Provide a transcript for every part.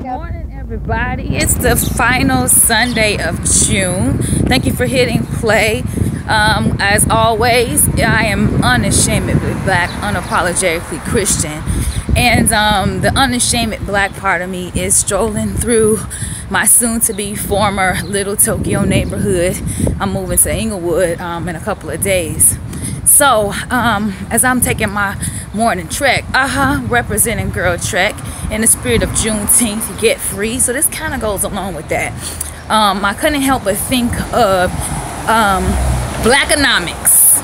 Morning, everybody. It's the final Sunday of June. Thank you for hitting play. As always, I am unashamedly black, unapologetically Christian, and the unashamed black part of me is strolling through my soon-to-be former Little Tokyo neighborhood. I'm moving to Inglewood in a couple of days. So as I'm taking my morning trek, representing Girl Trek in the spirit of Juneteenth, get free. So this kind of goes along with that. I couldn't help but think of Blackonomics.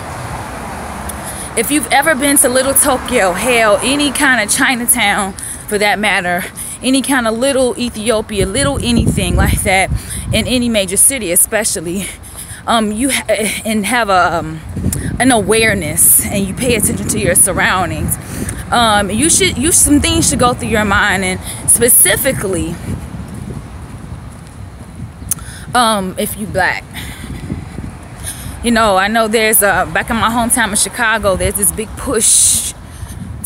If you've ever been to Little Tokyo, hell, any kind of Chinatown for that matter, any kind of Little Ethiopia, little anything like that in any major city especially, you have an awareness and you pay attention to your surroundings. Some things should go through your mind, and specifically if you black. You know, I know there's back in my hometown of Chicago, there's this big push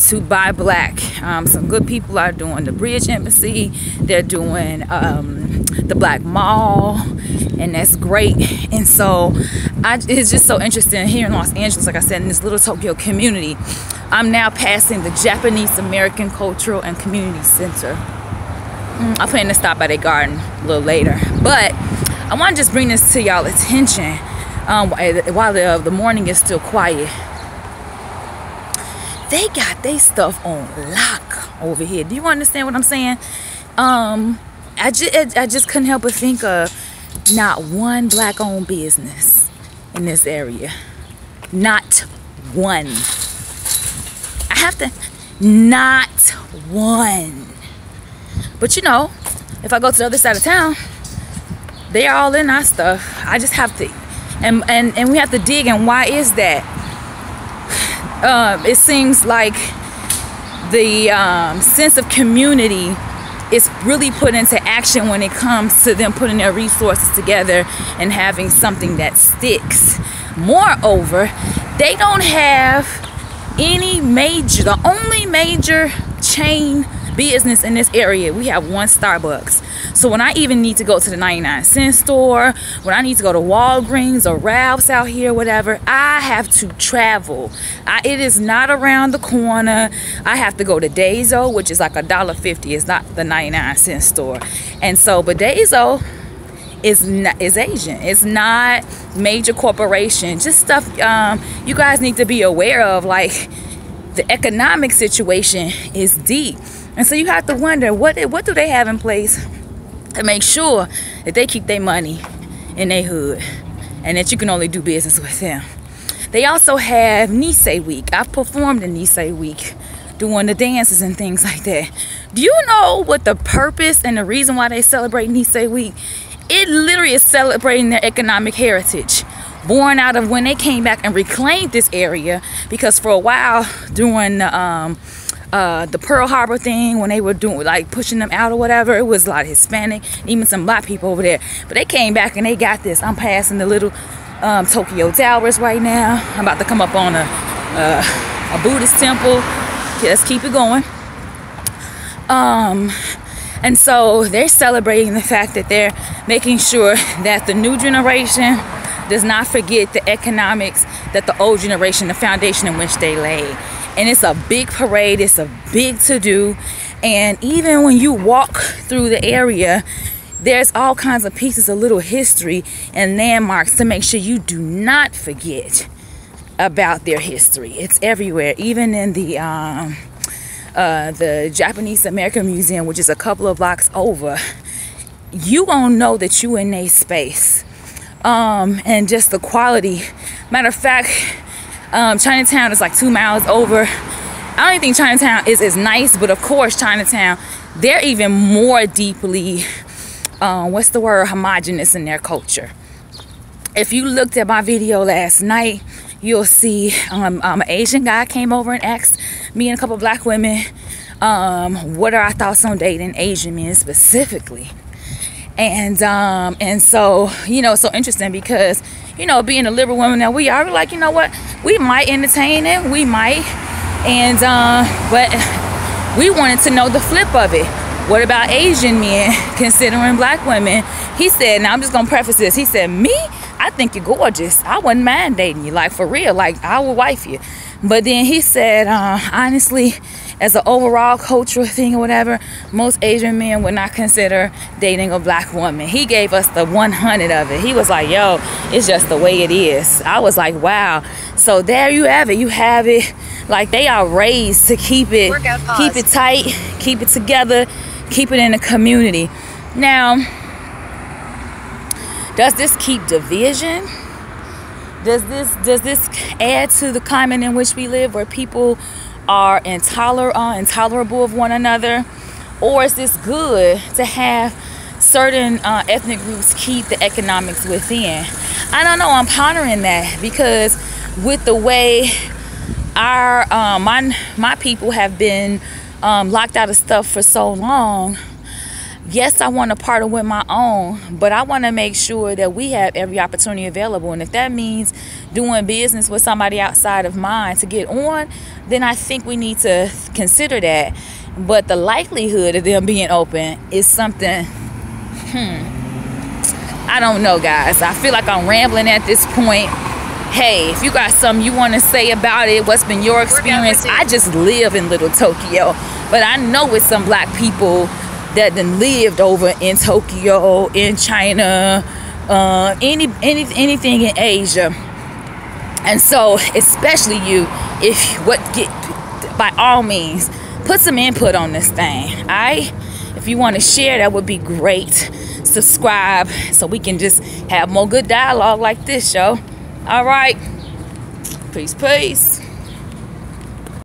to buy black. Some good people are doing the Bridge Embassy, they're doing the Black Mall, and that's great. And so it's just so interesting here in Los Angeles, like I said, in this Little Tokyo community. I'm now passing the Japanese American Cultural and Community Center. I plan to stop by their garden a little later, but I want to just bring this to y'all attention while the morning is still quiet. They got their stuff on lock over here. Do you understand what I'm saying? I just couldn't help but think of not one black-owned business in this area. Not one. I have to, not one. But you know, if I go to the other side of town, they're all in our stuff. I just have to, and we have to dig. And why is that? It seems like the sense of community is really put into action when it comes to them putting their resources together and having something that sticks. Moreover, they don't have any the only major chain business in this area. We have one Starbucks. So when I even need to go to the 99-cent store, when I need to go to Walgreens or Ralph's out here, whatever, I have to travel. It is not around the corner. I have to go to Daiso, which is like $1.50. It's not the 99-cent store. And so, but Daiso is Asian. It's not major corporation. Just stuff you guys need to be aware of. Like, the economic situation is deep. And so you have to wonder, what do they have in place to make sure that they keep their money in their hood and that you can only do business with them. They also have Nisei Week. I've performed in Nisei Week doing the dances and things like that. Do you know what the purpose and the reason why they celebrate Nisei Week? It literally is celebrating their economic heritage, born out of when they came back and reclaimed this area, because for a while during the Pearl Harbor thing, when they were doing like pushing them out or whatever, it was a lot of Hispanic, even some black people over there. But they came back and they got this. I'm passing the Little Tokyo Towers right now. I'm about to come up on a Buddhist temple. Okay, let's keep it going. And so they're celebrating the fact that they're making sure that the new generation does not forget the economics that the old generation, the foundation in which they laid. And it's a big parade, it's a big to-do. And even when you walk through the area, there's all kinds of pieces of little history and landmarks to make sure you do not forget about their history. It's everywhere, even in the Japanese American Museum, which is a couple of blocks over. You gonna know that you in a space. And just the quality. Matter of fact, Chinatown is like 2 miles over. I don't even think Chinatown is as nice, but of course Chinatown, they're even more deeply, homogenous in their culture. If you looked at my video last night, you'll see an Asian guy came over and asked me and a couple of black women, what are our thoughts on dating Asian men specifically. And so, you know, it's so interesting because, you know, being a liberal woman that we are, we're like, you know what, we might entertain it, we might, and but we wanted to know the flip of it. What about Asian men considering black women? He said, now I'm just gonna preface this. He said, me, I think you're gorgeous. I wouldn't mind dating you, like for real, like I would wife you. But then he said, honestly, as an overall cultural thing or whatever, most Asian men would not consider dating a black woman. He gave us the 100 of it. He was like, yo, it's just the way it is. I was like, wow. So there you have it. You have it. Like, they are raised to keep it tight, keep it together, keep it in the community. Now, does this keep division? Does this add to the climate in which we live, where people are intolerable of one another? Or is this good to have certain ethnic groups keep the economics within? I don't know. I'm pondering that, because with the way our my people have been locked out of stuff for so long, yes, I want to partner with my own, but I want to make sure that we have every opportunity available. And if that means doing business with somebody outside of mine to get on, then I think we need to consider that. But the likelihood of them being open is something, I don't know, guys. I feel like I'm rambling at this point. Hey, if you got something you want to say about it, what's been your experience? I just live in Little Tokyo, but I know it's some black people that then lived over in Tokyo, in China, anything in Asia. And so, especially you, by all means, put some input on this thing. If you want to share, that would be great. Subscribe so we can just have more good dialogue like this, yo. All right. Peace.